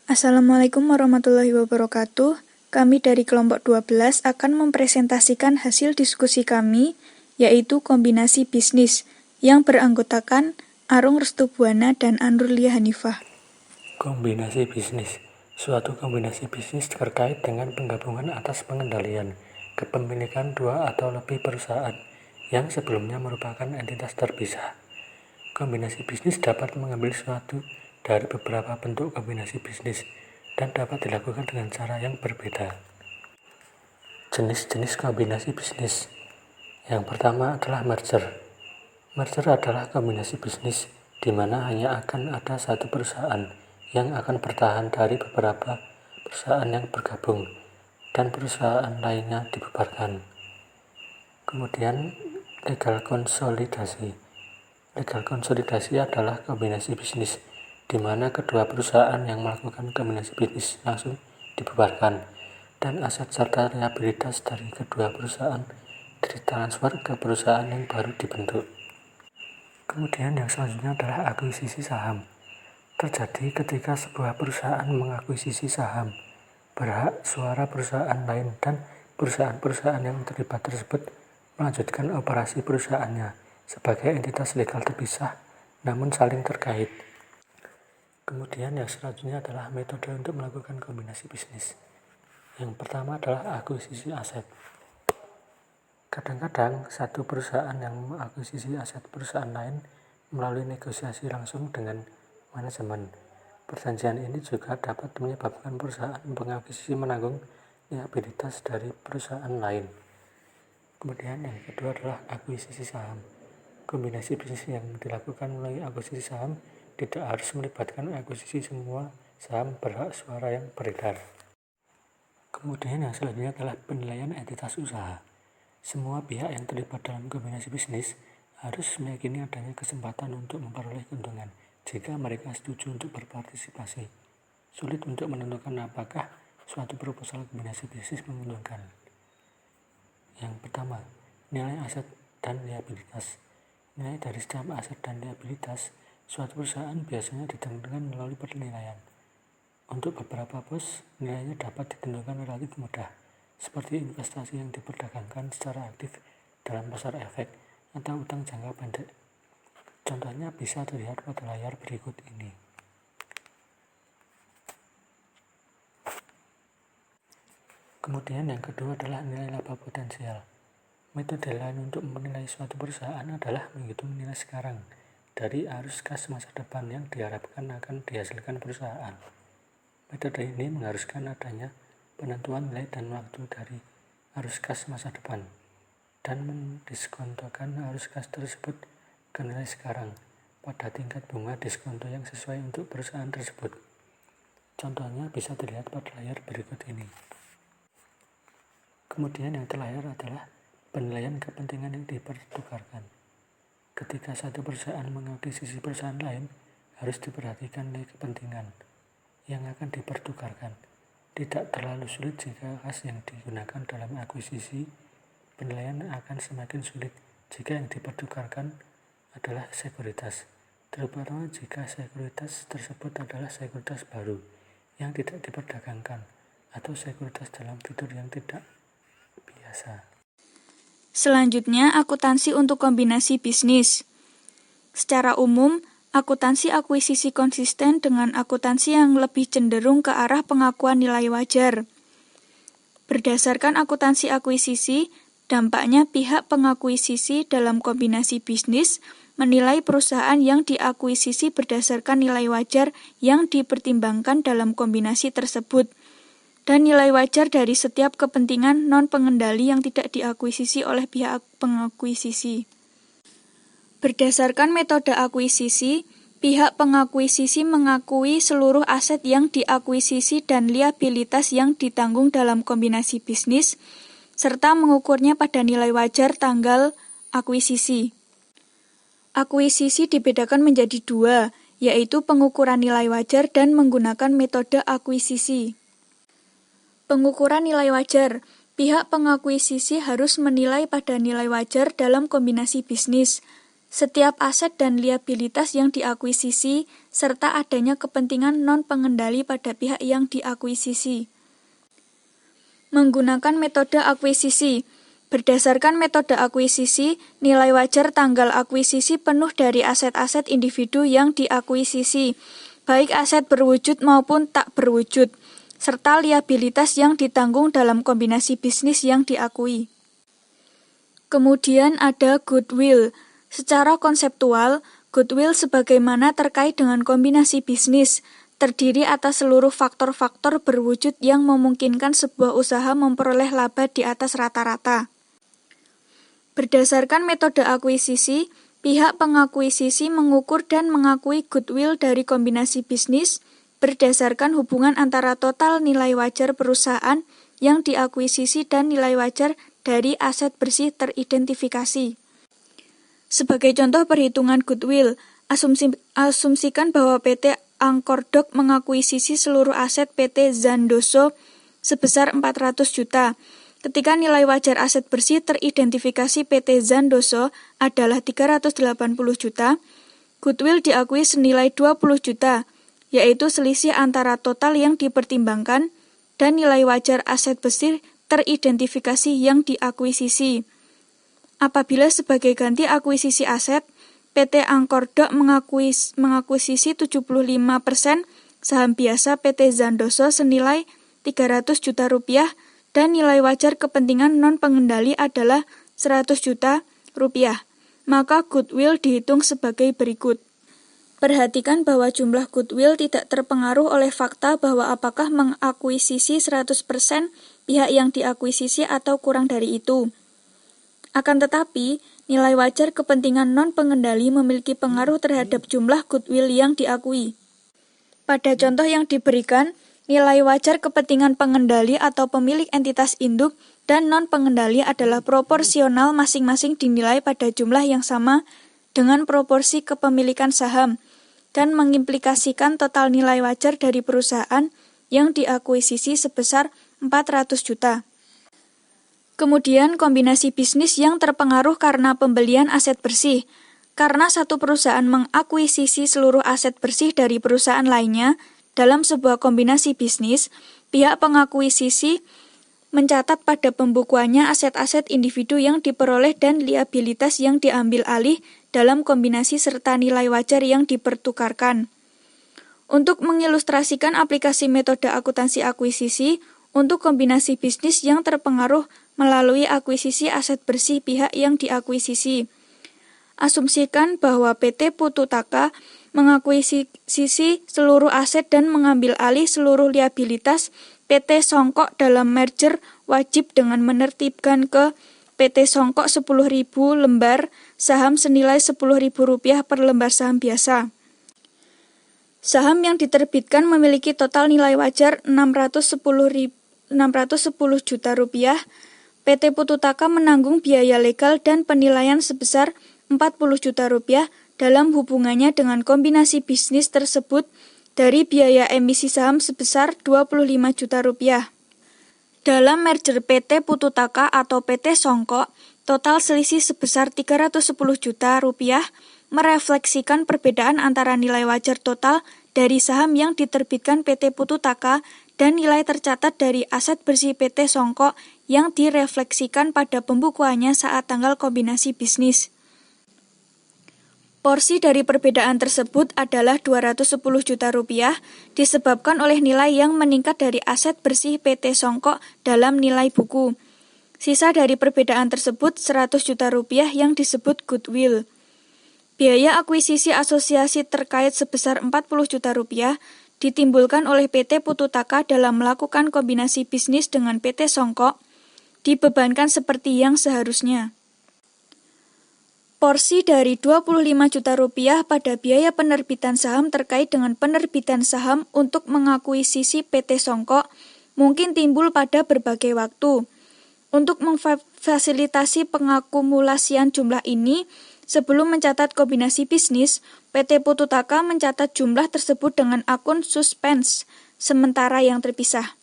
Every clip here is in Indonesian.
Assalamualaikum warahmatullahi wabarakatuh. Kami dari kelompok 12 akan mempresentasikan hasil diskusi kami, yaitu kombinasi bisnis, yang beranggotakan Arung Restubuana dan Anurlia Hanifah. Kombinasi bisnis. Suatu kombinasi bisnis terkait dengan penggabungan atas pengendalian, kepemilikan dua atau lebih perusahaan yang sebelumnya merupakan entitas terpisah. Kombinasi bisnis dapat mengambil suatu dari beberapa bentuk kombinasi bisnis dan dapat dilakukan dengan cara yang berbeda. Jenis-jenis kombinasi bisnis. Yang pertama adalah merger. Merger adalah kombinasi bisnis di mana hanya akan ada satu perusahaan yang akan bertahan dari beberapa perusahaan yang bergabung dan perusahaan lainnya dibubarkan. Kemudian legal konsolidasi. Legal konsolidasi adalah kombinasi bisnis di mana kedua perusahaan yang melakukan kombinasi bisnis langsung dibubarkan dan aset serta liabilitas dari kedua perusahaan ditransfer ke perusahaan yang baru dibentuk. Kemudian yang selanjutnya adalah akuisisi saham. Terjadi ketika sebuah perusahaan mengakuisisi saham, berhak suara perusahaan lain dan perusahaan-perusahaan yang terlibat tersebut melanjutkan operasi perusahaannya sebagai entitas legal terpisah namun saling terkait. Kemudian yang selanjutnya adalah metode untuk melakukan kombinasi bisnis. Yang pertama adalah akuisisi aset. Kadang-kadang satu perusahaan yang mengakuisisi aset perusahaan lain melalui negosiasi langsung dengan manajemen. Perjanjian ini juga dapat menyebabkan perusahaan pengakuisisi menanggung liabilitas dari perusahaan lain. Kemudian yang kedua adalah akuisisi saham. Kombinasi bisnis yang dilakukan melalui akuisisi saham tidak harus melibatkan akuisisi semua saham berhak suara yang beredar. Kemudian yang selanjutnya adalah penilaian entitas usaha. Semua pihak yang terlibat dalam kombinasi bisnis harus meyakini adanya kesempatan untuk memperoleh keuntungan jika mereka setuju untuk berpartisipasi. Sulit untuk menentukan apakah suatu proposal kombinasi bisnis menguntungkan. Yang pertama, nilai aset dan liabilitas. Nilai dari setiap aset dan liabilitas suatu perusahaan biasanya ditentukan melalui penilaian. Untuk beberapa pos, nilainya dapat ditentukan relatif mudah, seperti investasi yang diperdagangkan secara aktif dalam pasar efek atau utang jangka pendek. Contohnya bisa terlihat pada layar berikut ini. Kemudian yang kedua adalah nilai laba potensial. Metode lain untuk menilai suatu perusahaan adalah menghitung nilai sekarang dari arus kas masa depan yang diharapkan akan dihasilkan perusahaan. Metode ini mengharuskan adanya penentuan nilai dan waktu dari arus kas masa depan dan mendiskontokan arus kas tersebut ke nilai sekarang pada tingkat bunga diskonto yang sesuai untuk perusahaan tersebut. Contohnya bisa dilihat pada layar berikut ini. Kemudian yang terakhir adalah penilaian kepentingan yang dipertukarkan. Ketika satu perusahaan mengakuisisi perusahaan lain, harus diperhatikan nilai kepentingan yang akan dipertukarkan. Tidak terlalu sulit jika kas yang digunakan dalam akuisisi, penilaian akan semakin sulit jika yang dipertukarkan adalah sekuritas, terutama jika sekuritas tersebut adalah sekuritas baru yang tidak diperdagangkan atau sekuritas dalam fitur yang tidak biasa. Selanjutnya, akuntansi untuk kombinasi bisnis. Secara umum, akuntansi akuisisi konsisten dengan akuntansi yang lebih cenderung ke arah pengakuan nilai wajar. Berdasarkan akuntansi akuisisi, dampaknya pihak pengakuisisi dalam kombinasi bisnis menilai perusahaan yang diakuisisi berdasarkan nilai wajar yang dipertimbangkan dalam kombinasi tersebut, dan nilai wajar dari setiap kepentingan non-pengendali yang tidak diakuisisi oleh pihak pengakuisisi. Berdasarkan metode akuisisi, pihak pengakuisisi mengakui seluruh aset yang diakuisisi dan liabilitas yang ditanggung dalam kombinasi bisnis, serta mengukurnya pada nilai wajar tanggal akuisisi. Akuisisi dibedakan menjadi dua, yaitu pengukuran nilai wajar dan menggunakan metode akuisisi. Pengukuran nilai wajar. Pihak pengakuisisi harus menilai pada nilai wajar dalam kombinasi bisnis. Setiap aset dan liabilitas yang diakuisisi serta adanya kepentingan non-pengendali pada pihak yang diakuisisi. Menggunakan metode akuisisi. Berdasarkan metode akuisisi, nilai wajar tanggal akuisisi penuh dari aset-aset individu yang diakuisisi, baik aset berwujud maupun tak berwujud, serta liabilitas yang ditanggung dalam kombinasi bisnis yang diakui. Kemudian ada goodwill. Secara konseptual, goodwill sebagaimana terkait dengan kombinasi bisnis, terdiri atas seluruh faktor-faktor berwujud yang memungkinkan sebuah usaha memperoleh laba di atas rata-rata. Berdasarkan metode akuisisi, pihak pengakuisisi mengukur dan mengakui goodwill dari kombinasi bisnis berdasarkan hubungan antara total nilai wajar perusahaan yang diakuisisi dan nilai wajar dari aset bersih teridentifikasi. Sebagai contoh perhitungan goodwill, asumsikan bahwa PT Angkordok mengakuisisi seluruh aset PT Zandoso sebesar 400 juta. Ketika nilai wajar aset bersih teridentifikasi PT Zandoso adalah 380 juta, goodwill diakui senilai 20 juta, yaitu selisih antara total yang dipertimbangkan dan nilai wajar aset bersih teridentifikasi yang diakuisisi. Apabila sebagai ganti akuisisi aset, PT Angkordok mengakuisisi 75% saham biasa PT Zandoso senilai 300 juta rupiah dan nilai wajar kepentingan non-pengendali adalah 100 juta rupiah, maka goodwill dihitung sebagai berikut. Perhatikan bahwa jumlah goodwill tidak terpengaruh oleh fakta bahwa apakah mengakuisisi 100% pihak yang diakuisisi atau kurang dari itu. Akan tetapi, nilai wajar kepentingan non-pengendali memiliki pengaruh terhadap jumlah goodwill yang diakui. Pada contoh yang diberikan, nilai wajar kepentingan pengendali atau pemilik entitas induk dan non-pengendali adalah proporsional masing-masing dinilai pada jumlah yang sama dengan proporsi kepemilikan saham dan mengimplikasikan total nilai wajar dari perusahaan yang diakuisisi sebesar 400 juta. Kemudian kombinasi bisnis yang terpengaruh karena pembelian aset bersih. Karena satu perusahaan mengakuisisi seluruh aset bersih dari perusahaan lainnya, dalam sebuah kombinasi bisnis, pihak pengakuisisi mencatat pada pembukuannya aset-aset individu yang diperoleh dan liabilitas yang diambil alih dalam kombinasi serta nilai wajar yang dipertukarkan. Untuk mengilustrasikan aplikasi metode akuntansi akuisisi, untuk kombinasi bisnis yang terpengaruh melalui akuisisi aset bersih pihak yang diakuisisi. Asumsikan bahwa PT Pututaka mengakuisisi seluruh aset dan mengambil alih seluruh liabilitas PT Songkok dalam merger wajib dengan menertibkan ke PT Songkok 10.000 lembar saham senilai Rp10.000 per lembar saham biasa. Saham yang diterbitkan memiliki total nilai wajar 610 juta rupiah. PT Pututaka menanggung biaya legal dan penilaian sebesar 40 juta rupiah dalam hubungannya dengan kombinasi bisnis tersebut dari biaya emisi saham sebesar 25 juta rupiah. Dalam merger PT Pututaka atau PT Songkok, total selisih sebesar 310 juta rupiah merefleksikan perbedaan antara nilai wajar total dari saham yang diterbitkan PT Pututaka dan nilai tercatat dari aset bersih PT Songkok yang direfleksikan pada pembukuannya saat tanggal kombinasi bisnis. Porsi dari perbedaan tersebut adalah 210 juta rupiah disebabkan oleh nilai yang meningkat dari aset bersih PT Songkok dalam nilai buku. Sisa dari perbedaan tersebut 100 juta rupiah yang disebut goodwill. Biaya akuisisi asosiasi terkait sebesar 40 juta rupiah ditimbulkan oleh PT Pututaka dalam melakukan kombinasi bisnis dengan PT Songkok dibebankan seperti yang seharusnya. Porsi dari 25 juta rupiah pada biaya penerbitan saham terkait dengan penerbitan saham untuk mengakuisisi PT Songkok mungkin timbul pada berbagai waktu. Untuk memfasilitasi pengakumulasian jumlah ini, sebelum mencatat kombinasi bisnis, PT Pututaka mencatat jumlah tersebut dengan akun suspense sementara yang terpisah.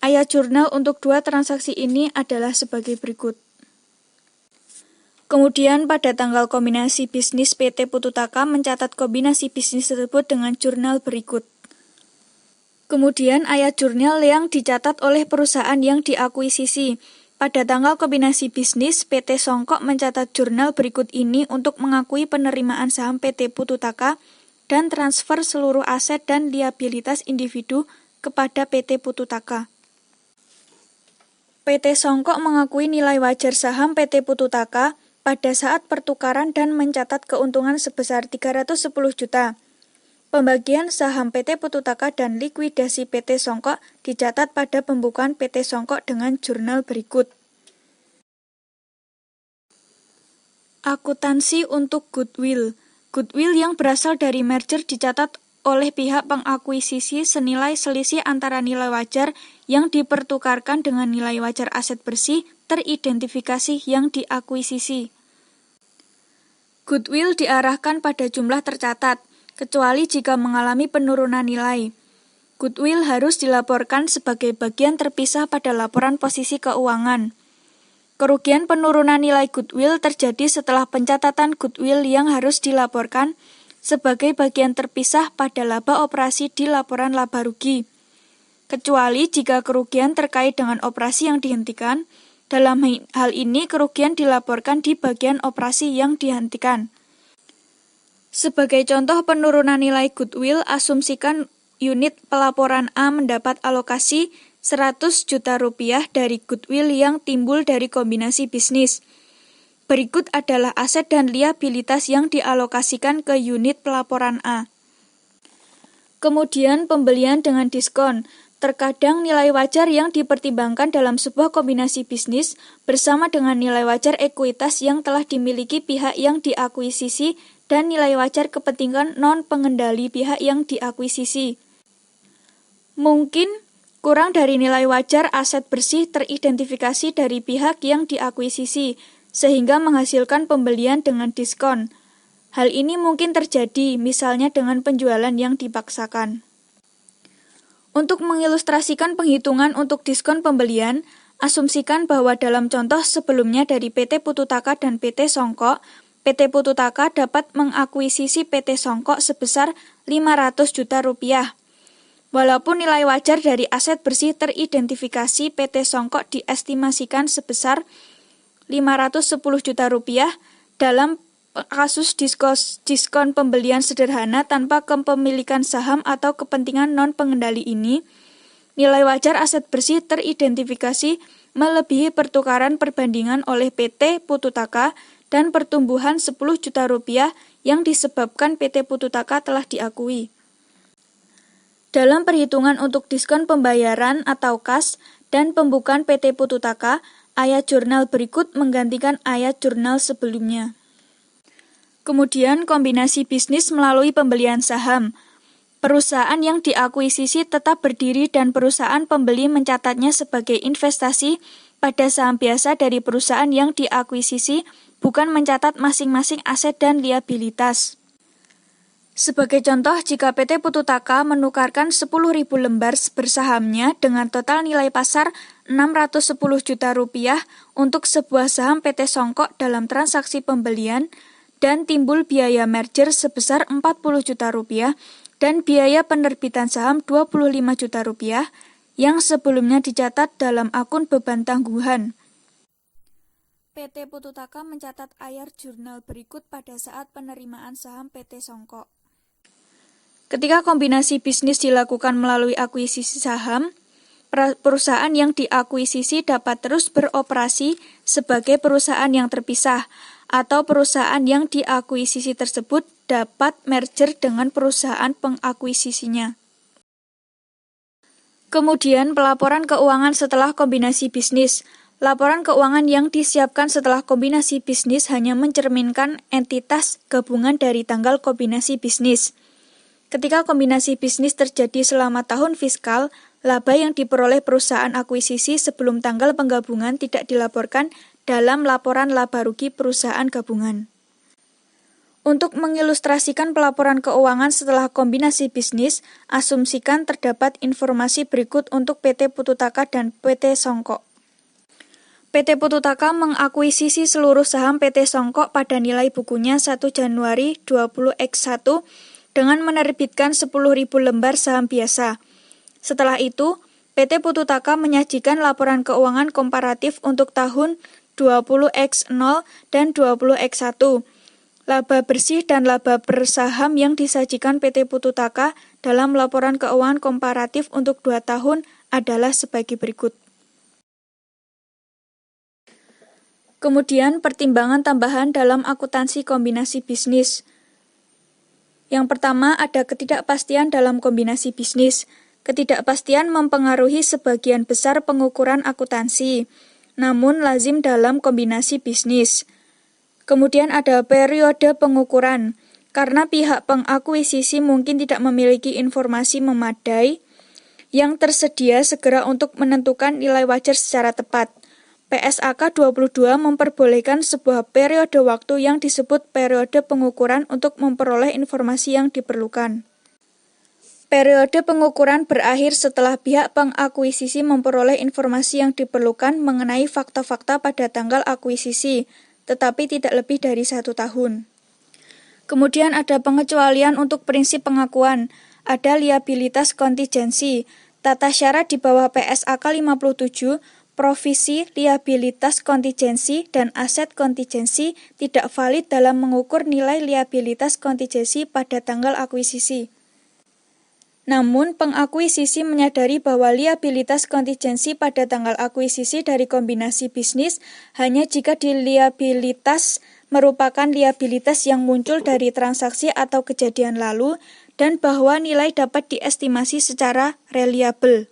Ayat jurnal untuk dua transaksi ini adalah sebagai berikut. Kemudian pada tanggal kombinasi bisnis PT Pututaka mencatat kombinasi bisnis tersebut dengan jurnal berikut. Kemudian ayat jurnal yang dicatat oleh perusahaan yang diakuisisi. Pada tanggal kombinasi bisnis, PT Songkok mencatat jurnal berikut ini untuk mengakui penerimaan saham PT Pututaka dan transfer seluruh aset dan liabilitas individu kepada PT Pututaka. PT Songkok mengakui nilai wajar saham PT Pututaka pada saat pertukaran dan mencatat keuntungan sebesar 310 juta. Pembagian saham PT Pututaka dan likuidasi PT Songkok dicatat pada pembukaan PT Songkok dengan jurnal berikut. Akuntansi untuk goodwill. Goodwill yang berasal dari merger dicatat oleh pihak pengakuisisi senilai selisih antara nilai wajar yang dipertukarkan dengan nilai wajar aset bersih teridentifikasi yang diakuisisi. Goodwill diarahkan pada jumlah tercatat, kecuali jika mengalami penurunan nilai. Goodwill harus dilaporkan sebagai bagian terpisah pada laporan posisi keuangan. Kerugian penurunan nilai goodwill terjadi setelah pencatatan goodwill yang harus dilaporkan sebagai bagian terpisah pada laba operasi di laporan laba rugi. Kecuali jika kerugian terkait dengan operasi yang dihentikan, dalam hal ini kerugian dilaporkan di bagian operasi yang dihentikan. Sebagai contoh penurunan nilai goodwill, asumsikan unit pelaporan A mendapat alokasi 100 juta rupiah dari goodwill yang timbul dari kombinasi bisnis. Berikut adalah aset dan liabilitas yang dialokasikan ke unit pelaporan A. Kemudian pembelian dengan diskon. Terkadang nilai wajar yang dipertimbangkan dalam sebuah kombinasi bisnis bersama dengan nilai wajar ekuitas yang telah dimiliki pihak yang diakuisisi dan nilai wajar kepentingan non-pengendali pihak yang diakuisisi. Mungkin kurang dari nilai wajar aset bersih teridentifikasi dari pihak yang diakuisisi, sehingga menghasilkan pembelian dengan diskon. Hal ini mungkin terjadi, misalnya dengan penjualan yang dipaksakan. Untuk mengilustrasikan penghitungan untuk diskon pembelian, asumsikan bahwa dalam contoh sebelumnya dari PT Pututaka dan PT Songkok, PT Pututaka dapat mengakuisisi PT Songkok sebesar 500 juta rupiah. Walaupun nilai wajar dari aset bersih teridentifikasi PT Songkok diestimasikan sebesar 510 juta rupiah, dalam kasus diskon pembelian sederhana tanpa kepemilikan saham atau kepentingan non-pengendali ini, nilai wajar aset bersih teridentifikasi melebihi pertukaran perbandingan oleh PT Pututaka dan pertumbuhan 10 juta rupiah yang disebabkan PT Pututaka telah diakui. Dalam perhitungan untuk diskon pembayaran atau kas dan pembukaan PT Pututaka, ayat jurnal berikut menggantikan ayat jurnal sebelumnya. Kemudian kombinasi bisnis melalui pembelian saham. Perusahaan yang diakuisisi tetap berdiri dan perusahaan pembeli mencatatnya sebagai investasi pada saham biasa dari perusahaan yang diakuisisi, bukan mencatat masing-masing aset dan liabilitas. Sebagai contoh, jika PT Pututaka menukarkan 10.000 lembar bersahamnya dengan total nilai pasar 610 juta rupiah untuk sebuah saham PT Songkok dalam transaksi pembelian, dan timbul biaya merger sebesar 40 juta rupiah dan biaya penerbitan saham 25 juta rupiah yang sebelumnya dicatat dalam akun beban tanggungan. PT Pututaka mencatat ayat jurnal berikut pada saat penerimaan saham PT Songkok. Ketika kombinasi bisnis dilakukan melalui akuisisi saham, perusahaan yang diakuisisi dapat terus beroperasi sebagai perusahaan yang terpisah, atau perusahaan yang diakuisisi tersebut dapat merger dengan perusahaan pengakuisisinya. Kemudian pelaporan keuangan setelah kombinasi bisnis. Laporan keuangan yang disiapkan setelah kombinasi bisnis hanya mencerminkan entitas gabungan dari tanggal kombinasi bisnis. Ketika kombinasi bisnis terjadi selama tahun fiskal, laba yang diperoleh perusahaan akuisisi sebelum tanggal penggabungan tidak dilaporkan dalam laporan laba rugi perusahaan gabungan. Untuk mengilustrasikan pelaporan keuangan setelah kombinasi bisnis, asumsikan terdapat informasi berikut untuk PT Pututaka dan PT Songkok. PT Pututaka mengakuisisi seluruh saham PT Songkok pada nilai bukunya 1 Januari 20X1 dengan menerbitkan 10.000 lembar saham biasa. Setelah itu, PT Pututaka menyajikan laporan keuangan komparatif untuk tahun 20X0 dan 20X1. Laba bersih dan laba per saham yang disajikan PT Pututaka dalam laporan keuangan komparatif untuk 2 tahun adalah sebagai berikut. Kemudian, pertimbangan tambahan dalam akuntansi kombinasi bisnis. Yang pertama, ada ketidakpastian dalam kombinasi bisnis. Ketidakpastian mempengaruhi sebagian besar pengukuran akuntansi, namun lazim dalam kombinasi bisnis. Kemudian ada periode pengukuran. Karena pihak pengakuisisi mungkin tidak memiliki informasi memadai yang tersedia segera untuk menentukan nilai wajar secara tepat. PSAK 22 memperbolehkan sebuah periode waktu yang disebut periode pengukuran untuk memperoleh informasi yang diperlukan. Periode pengukuran berakhir setelah pihak pengakuisisi memperoleh informasi yang diperlukan mengenai fakta-fakta pada tanggal akuisisi, tetapi tidak lebih dari 1 tahun. Kemudian ada pengecualian untuk prinsip pengakuan, ada liabilitas kontingensi, tata syarat di bawah PSAK 57, provisi, liabilitas kontingensi, dan aset kontingensi tidak valid dalam mengukur nilai liabilitas kontingensi pada tanggal akuisisi. Namun, pengakuisisi menyadari bahwa liabilitas kontingensi pada tanggal akuisisi dari kombinasi bisnis hanya jika liabilitas merupakan liabilitas yang muncul dari transaksi atau kejadian lalu dan bahwa nilai dapat diestimasi secara reliabel.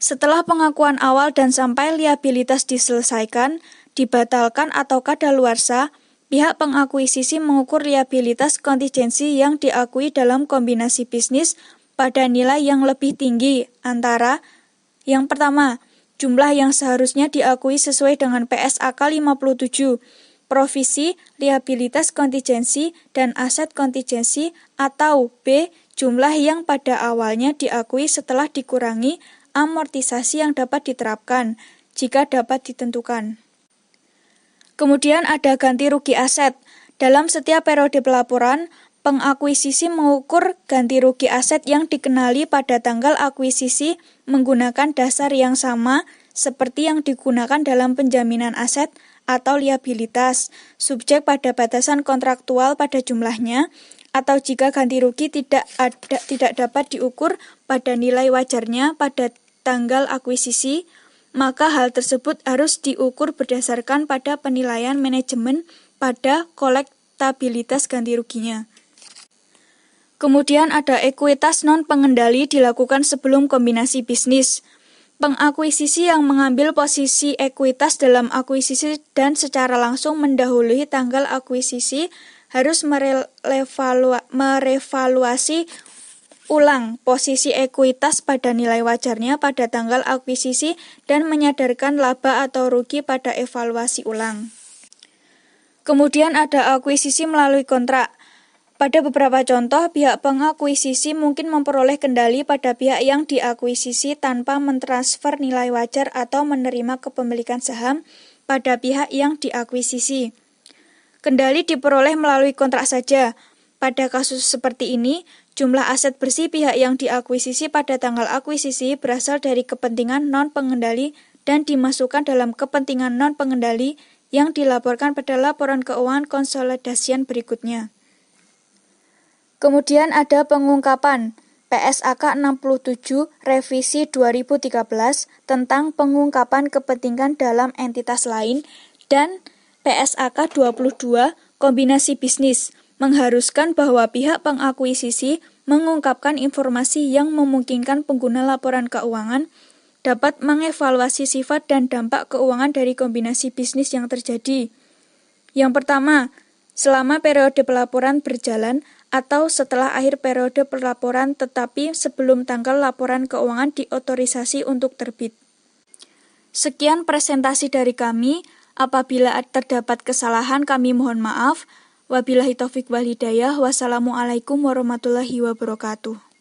Setelah pengakuan awal dan sampai liabilitas diselesaikan, dibatalkan atau kadaluarsa, pihak pengakuisisi mengukur liabilitas kontingensi yang diakui dalam kombinasi bisnis pada nilai yang lebih tinggi antara yang pertama, jumlah yang seharusnya diakui sesuai dengan PSAK 57, provisi, liabilitas kontingensi, dan aset kontingensi, atau B, jumlah yang pada awalnya diakui setelah dikurangi amortisasi yang dapat diterapkan, jika dapat ditentukan. Kemudian ada ganti rugi aset. Dalam setiap periode pelaporan, pengakuisisi mengukur ganti rugi aset yang dikenali pada tanggal akuisisi menggunakan dasar yang sama seperti yang digunakan dalam penjaminan aset atau liabilitas, subjek pada batasan kontraktual pada jumlahnya, atau jika ganti rugi tidak dapat diukur pada nilai wajarnya pada tanggal akuisisi, maka hal tersebut harus diukur berdasarkan pada penilaian manajemen pada kolektabilitas ganti ruginya. Kemudian ada ekuitas non-pengendali dilakukan sebelum kombinasi bisnis. Pengakuisisi yang mengambil posisi ekuitas dalam akuisisi dan secara langsung mendahului tanggal akuisisi harus merevaluasi ulang posisi ekuitas pada nilai wajarnya pada tanggal akuisisi dan menyadarkan laba atau rugi pada evaluasi ulang. Kemudian ada akuisisi melalui kontrak. Pada beberapa contoh, pihak pengakuisisi mungkin memperoleh kendali pada pihak yang diakuisisi tanpa mentransfer nilai wajar atau menerima kepemilikan saham pada pihak yang diakuisisi. Kendali diperoleh melalui kontrak saja. Pada kasus seperti ini, jumlah aset bersih pihak yang diakuisisi pada tanggal akuisisi berasal dari kepentingan non-pengendali dan dimasukkan dalam kepentingan non-pengendali yang dilaporkan pada laporan keuangan konsolidasian berikutnya. Kemudian ada pengungkapan PSAK 67 Revisi 2013 tentang pengungkapan kepentingan dalam entitas lain dan PSAK 22 Kombinasi Bisnis mengharuskan bahwa pihak pengakuisisi mengungkapkan informasi yang memungkinkan pengguna laporan keuangan dapat mengevaluasi sifat dan dampak keuangan dari kombinasi bisnis yang terjadi. Yang pertama, selama periode pelaporan berjalan atau setelah akhir periode pelaporan tetapi sebelum tanggal laporan keuangan diotorisasi untuk terbit. Sekian presentasi dari kami. Apabila terdapat kesalahan kami mohon maaf. Wabillahi taufik wal hidayah. Wassalamualaikum warahmatullahi wabarakatuh.